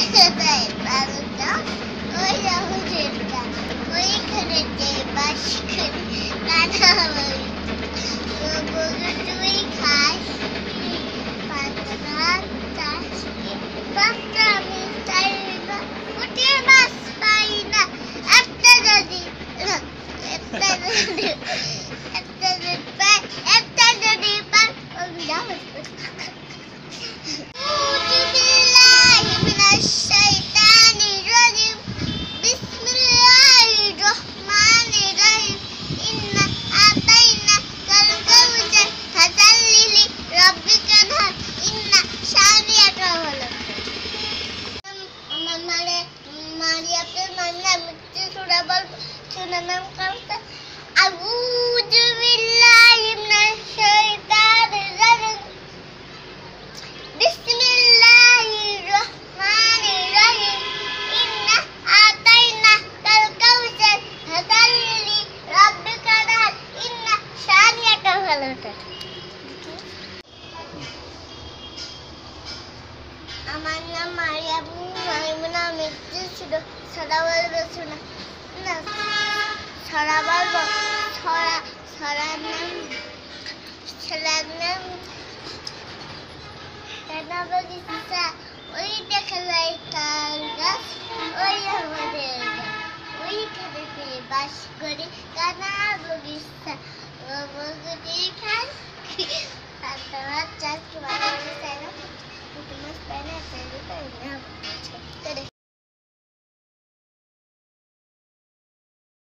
কোথায় বারোটা ওই রাহুলটা ওইখানে যে বাস করি দাদা বলল তুই খাস পাঁচটা আমি চাই না উঠে বাস পাই না একটা যদি একটা যদি একটা যদি পাই একটা যদি পাই আমি যাবো আমার নাম মারিয়াম মাইমুনা মির্জা ছিল ছড়া বলবো শোনা না ছড়া বলবো ছড়ার নাম সেনাপতি